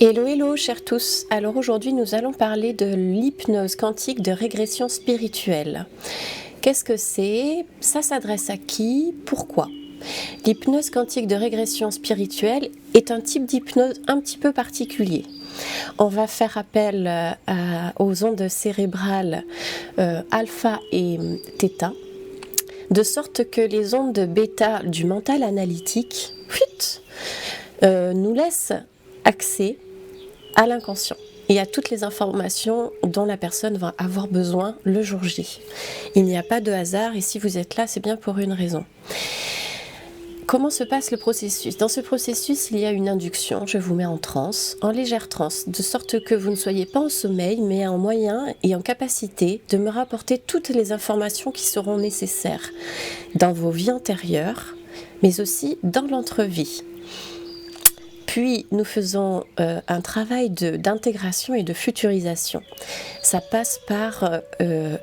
Hello, hello, chers tous. Alors aujourd'hui, nous allons parler de l'hypnose quantique de régression spirituelle. Qu'est-ce que c'est? Ça s'adresse à qui? Pourquoi? L'hypnose quantique de régression spirituelle est un type d'hypnose un petit peu particulier. On va faire appel aux ondes cérébrales alpha et theta, de sorte que les ondes bêta du mental analytique nous laissent accès à l'inconscient et à toutes les informations dont la personne va avoir besoin le jour J. Il n'y a pas de hasard et si vous êtes là, c'est bien pour une raison. Comment se passe le processus? Dans ce processus, il y a une induction, je vous mets en transe, en légère transe, de sorte que vous ne soyez pas en sommeil, mais en moyen et en capacité de me rapporter toutes les informations qui seront nécessaires dans vos vies antérieures, mais aussi dans l'entrevie. Puis nous faisons un travail d'intégration et de futurisation. Ça passe par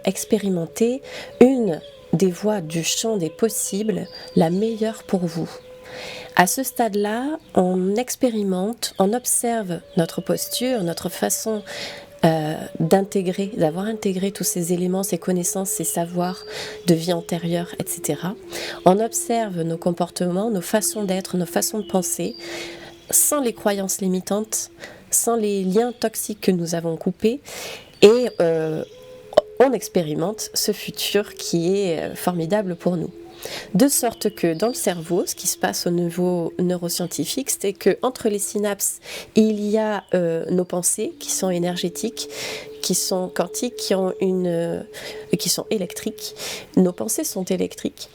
expérimenter une des voies du champ des possibles, la meilleure pour vous. À ce stade-là, on expérimente, on observe notre posture, notre façon d'intégrer, d'avoir intégré tous ces éléments, ces connaissances, ces savoirs de vie antérieure, etc. On observe nos comportements, nos façons d'être, nos façons de penser, sans les croyances limitantes, sans les liens toxiques que nous avons coupés, et on expérimente ce futur qui est formidable pour nous. De sorte que dans le cerveau, ce qui se passe au niveau neuroscientifique, c'est qu'entre les synapses, il y a nos pensées qui sont énergétiques, qui sont quantiques, qui sont électriques. Nos pensées sont électriques.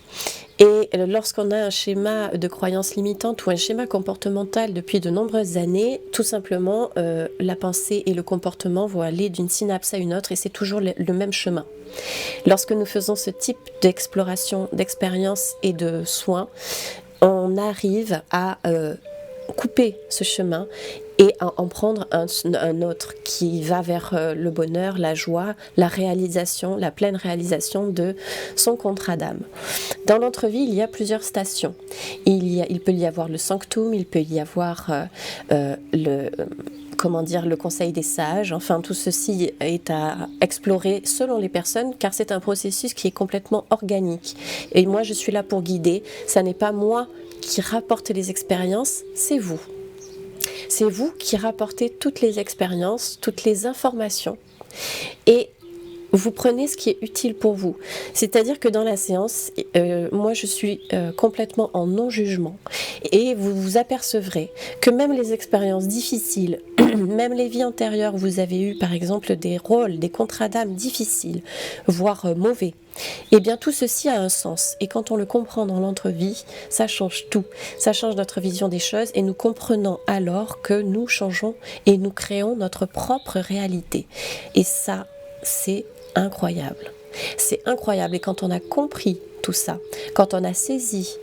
Et lorsqu'on a un schéma de croyance limitante ou un schéma comportemental depuis de nombreuses années, tout simplement, la pensée et le comportement vont aller d'une synapse à une autre et c'est toujours le même chemin. Lorsque nous faisons ce type d'exploration, d'expérience et de soins, on arrive à couper ce chemin et en prendre un autre qui va vers le bonheur, la joie, la réalisation, la pleine réalisation de son contrat d'âme. Dans notre vie, il y a plusieurs stations. Il peut y avoir le sanctum, il peut y avoir le conseil des sages. Enfin, tout ceci est à explorer selon les personnes, car c'est un processus qui est complètement organique. Et moi, je suis là pour guider. Ça n'est pas moi qui rapporte les expériences, c'est vous. C'est vous qui rapportez toutes les expériences, toutes les informations. Et vous prenez ce qui est utile pour vous. C'est-à-dire que dans la séance, moi je suis complètement en non-jugement. Et vous vous apercevrez que même les expériences difficiles, même les vies antérieures, vous avez eu par exemple des rôles, des contrats d'âme difficiles, voire mauvais. Eh bien tout ceci a un sens et quand on le comprend dans l'entrevie, ça change tout. Ça change notre vision des choses et nous comprenons alors que nous changeons et nous créons notre propre réalité. Et ça, c'est incroyable. C'est incroyable et quand on a compris tout ça, quand on a saisi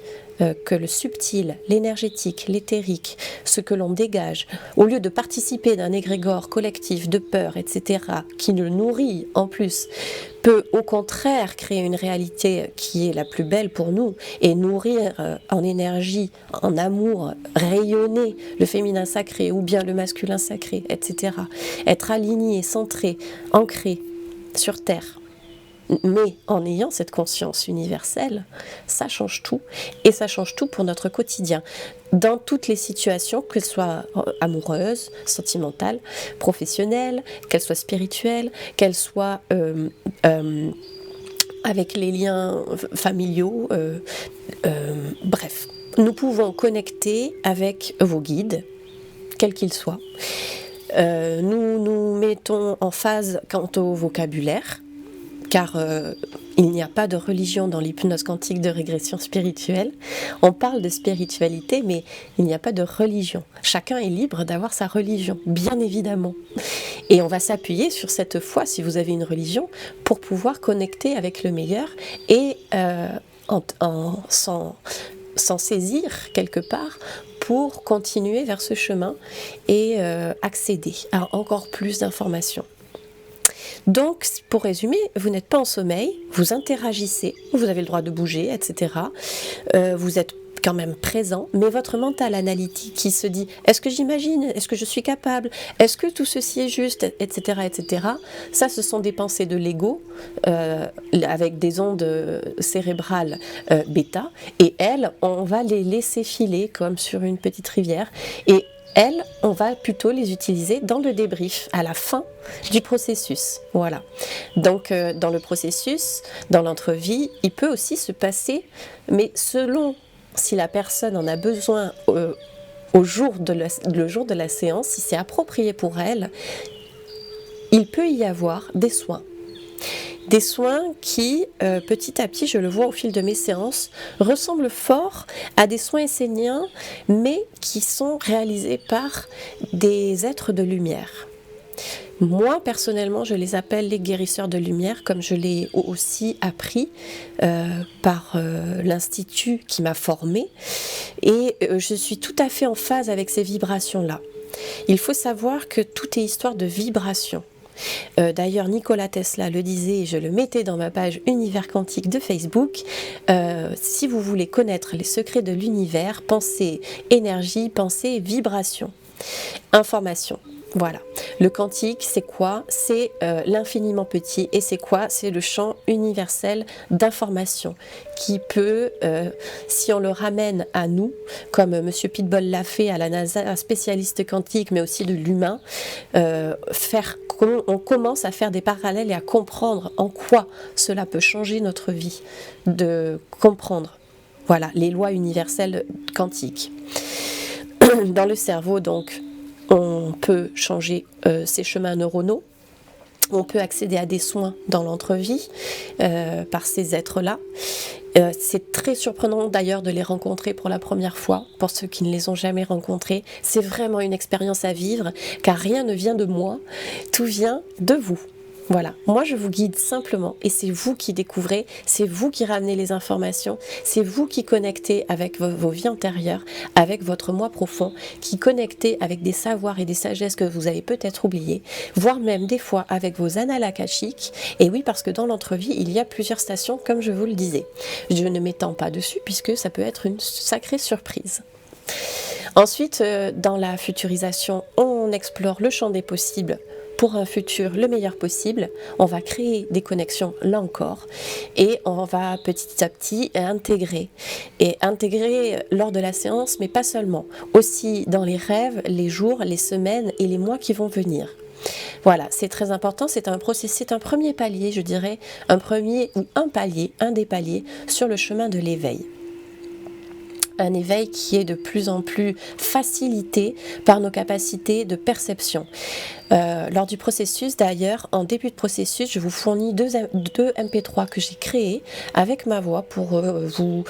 que le subtil, l'énergétique, l'éthérique, ce que l'on dégage, au lieu de participer d'un égrégore collectif de peur, etc., qui le nourrit en plus, peut au contraire créer une réalité qui est la plus belle pour nous et nourrir en énergie, en amour, rayonner le féminin sacré ou bien le masculin sacré, etc. Être aligné, centré, ancré sur Terre. Mais en ayant cette conscience universelle, ça change tout. Et ça change tout pour notre quotidien. Dans toutes les situations, qu'elles soient amoureuses, sentimentales, professionnelles, qu'elles soient spirituelles, qu'elles soient avec les liens familiaux, bref. Nous pouvons connecter avec vos guides, quels qu'ils soient. Nous nous mettons en phase quant au vocabulaire, car il n'y a pas de religion dans l'hypnose quantique de régression spirituelle. On parle de spiritualité, mais il n'y a pas de religion. Chacun est libre d'avoir sa religion, bien évidemment. Et on va s'appuyer sur cette foi, si vous avez une religion, pour pouvoir connecter avec le meilleur et s'en saisir quelque part pour continuer vers ce chemin et accéder à encore plus d'informations. Donc, pour résumer, vous n'êtes pas en sommeil, vous interagissez, vous avez le droit de bouger, etc. Vous êtes quand même présent, mais votre mental analytique qui se dit est-ce que j'imagine, est-ce que je suis capable, est-ce que tout ceci est juste, etc., etc. Ça, ce sont des pensées de l'ego avec des ondes cérébrales bêta, et elles, on va les laisser filer comme sur une petite rivière, et elles, on va plutôt les utiliser dans le débrief, à la fin du processus. Voilà. Donc, dans le processus, dans l'entrevie, il peut aussi se passer, mais selon si la personne en a besoin le jour de la séance, si c'est approprié pour elle, il peut y avoir des soins. Des soins qui, petit à petit, je le vois au fil de mes séances, ressemblent fort à des soins esséniens, mais qui sont réalisés par des êtres de lumière. Moi, personnellement, je les appelle les guérisseurs de lumière, comme je l'ai aussi appris par l'institut qui m'a formée. Et je suis tout à fait en phase avec ces vibrations-là. Il faut savoir que tout est histoire de vibration. D'ailleurs, Nikola Tesla le disait, et je le mettais dans ma page Univers Quantique de Facebook, si vous voulez connaître les secrets de l'univers, pensez énergie, pensez vibration, information. Voilà. Le quantique, c'est quoi? C'est l'infiniment petit. Et c'est quoi? C'est le champ universel d'information qui peut, si on le ramène à nous, comme M. Pitbull l'a fait à la NASA, un spécialiste quantique, mais aussi de l'humain, on commence à faire des parallèles et à comprendre en quoi cela peut changer notre vie, de comprendre, voilà, les lois universelles quantiques. Dans le cerveau, donc, on peut changer ses chemins neuronaux, on peut accéder à des soins dans l'entrevie par ces êtres-là. C'est très surprenant d'ailleurs de les rencontrer pour la première fois, pour ceux qui ne les ont jamais rencontrés. C'est vraiment une expérience à vivre, car rien ne vient de moi, tout vient de vous. Voilà, moi je vous guide simplement et c'est vous qui découvrez, c'est vous qui ramenez les informations, c'est vous qui connectez avec vos vies antérieures, avec votre moi profond, qui connectez avec des savoirs et des sagesses que vous avez peut-être oubliées, voire même des fois avec vos annales akashiques. Et oui, parce que dans l'entrevie, il y a plusieurs stations, comme je vous le disais. Je ne m'étends pas dessus puisque ça peut être une sacrée surprise. Ensuite, dans la futurisation, on explore le champ des possibles pour un futur le meilleur possible. On va créer des connexions là encore et on va petit à petit intégrer lors de la séance, mais pas seulement, aussi dans les rêves, les jours, les semaines et les mois qui vont venir. Voilà, c'est très important, c'est un processus, c'est un premier palier, je dirais, un des paliers sur le chemin de l'éveil. Un éveil qui est de plus en plus facilité par nos capacités de perception. Lors du processus, d'ailleurs, en début de processus, je vous fournis deux MP3 que j'ai créés avec ma voix pour vous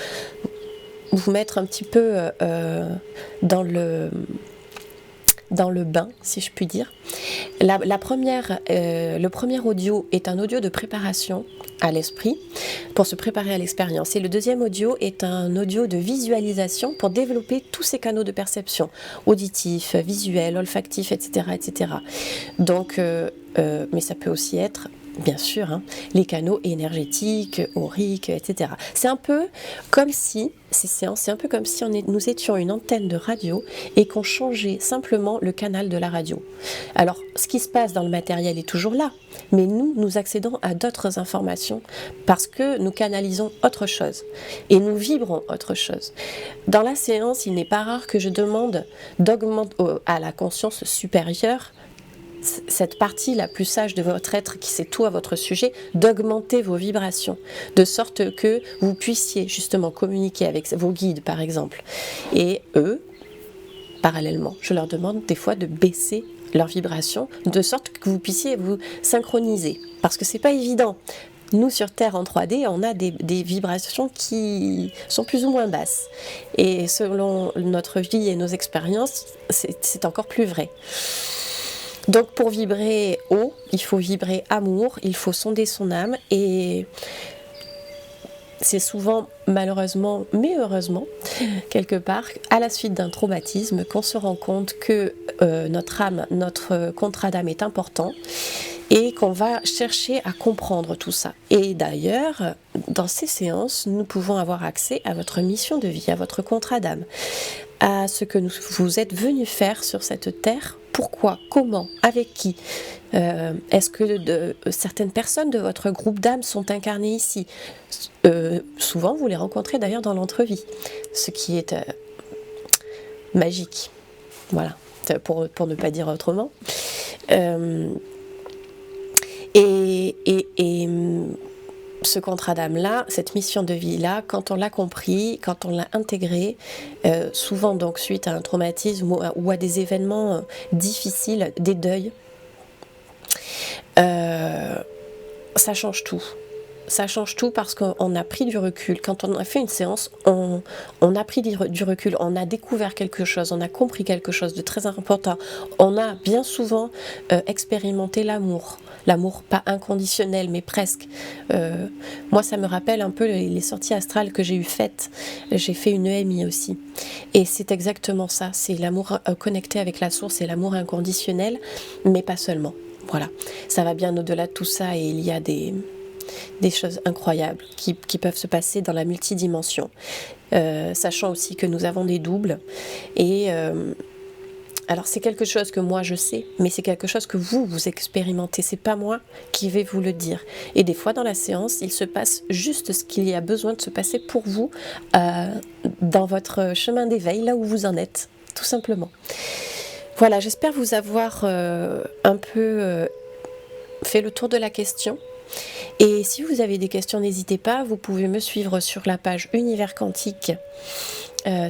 mettre un petit peu dans le bain, si je puis dire. Le premier audio est un audio de préparation à l'esprit, pour se préparer à l'expérience. Et le deuxième audio est un audio de visualisation pour développer tous ces canaux de perception, auditifs, visuels, olfactifs, etc. etc. Donc, mais ça peut aussi être, bien sûr, les canaux énergétiques, auriques, etc. C'est un peu comme si, ces séances, c'est un peu comme si nous étions une antenne de radio et qu'on changeait simplement le canal de la radio. Alors, ce qui se passe dans le matériel est toujours là, mais nous accédons à d'autres informations parce que nous canalisons autre chose et nous vibrons autre chose. Dans la séance, il n'est pas rare que je demande d'augmenter à la conscience supérieure, cette partie la plus sage de votre être qui sait tout à votre sujet, d'augmenter vos vibrations, de sorte que vous puissiez justement communiquer avec vos guides par exemple. Et eux, parallèlement, je leur demande des fois de baisser leurs vibrations, de sorte que vous puissiez vous synchroniser. Parce que c'est pas évident. Nous, sur Terre, en 3D, on a des vibrations qui sont plus ou moins basses. Et selon notre vie et nos expériences, c'est encore plus vrai. Donc pour vibrer haut, il faut vibrer amour, il faut sonder son âme et c'est souvent, malheureusement, mais heureusement, quelque part, à la suite d'un traumatisme, qu'on se rend compte que notre âme, notre contrat d'âme est important et qu'on va chercher à comprendre tout ça. Et d'ailleurs, dans ces séances, nous pouvons avoir accès à votre mission de vie, à votre contrat d'âme, à ce que vous êtes venu faire sur cette terre. Pourquoi? Comment? Avec qui? Est-ce que certaines personnes de votre groupe d'âmes sont incarnées ici? Souvent, vous les rencontrez d'ailleurs dans l'entrevie, ce qui est magique. Voilà, pour ne pas dire autrement. Ce contrat d'âme-là, cette mission de vie-là, quand on l'a compris, quand on l'a intégré, souvent donc suite à un traumatisme ou à des événements difficiles, des deuils, ça change tout. Ça change tout parce qu'on a pris du recul. Quand on a fait une séance, on a pris du recul, on a découvert quelque chose, on a compris quelque chose de très important. On a bien souvent expérimenté l'amour. L'amour pas inconditionnel, mais presque. Moi, ça me rappelle un peu les sorties astrales que j'ai eu faites. J'ai fait une EMI aussi. Et c'est exactement ça. C'est l'amour connecté avec la source et l'amour inconditionnel, mais pas seulement. Voilà. Ça va bien au-delà de tout ça et il y a des choses incroyables qui peuvent se passer dans la multidimension. Sachant aussi que nous avons des doubles. Et alors c'est quelque chose que moi je sais, mais c'est quelque chose que vous expérimentez. C'est pas moi qui vais vous le dire. Et des fois dans la séance, il se passe juste ce qu'il y a besoin de se passer pour vous dans votre chemin d'éveil, là où vous en êtes, tout simplement. Voilà, j'espère vous avoir un peu fait le tour de la question. Et si vous avez des questions, n'hésitez pas, vous pouvez me suivre sur la page Univers Quantique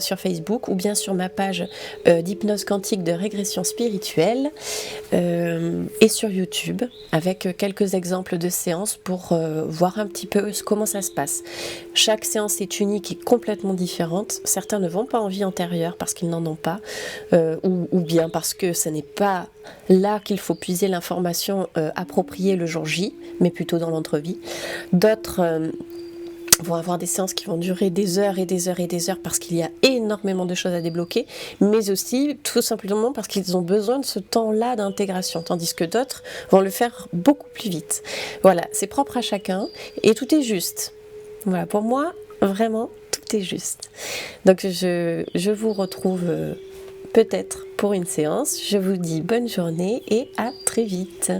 sur Facebook ou bien sur ma page d'hypnose quantique de régression spirituelle et sur YouTube avec quelques exemples de séances pour voir un petit peu comment ça se passe. Chaque séance est unique et complètement différente. Certains ne vont pas en vie antérieure parce qu'ils n'en ont pas ou bien parce que ce n'est pas là qu'il faut puiser l'information appropriée le jour J, mais plutôt dans l'entrevie. D'autres vont avoir des séances qui vont durer des heures et des heures et des heures parce qu'il y a énormément de choses à débloquer, mais aussi tout simplement parce qu'ils ont besoin de ce temps-là d'intégration, tandis que d'autres vont le faire beaucoup plus vite. Voilà, c'est propre à chacun et tout est juste. Voilà, pour moi, vraiment, tout est juste. Donc je vous retrouve peut-être pour une séance. Je vous dis bonne journée et à très vite.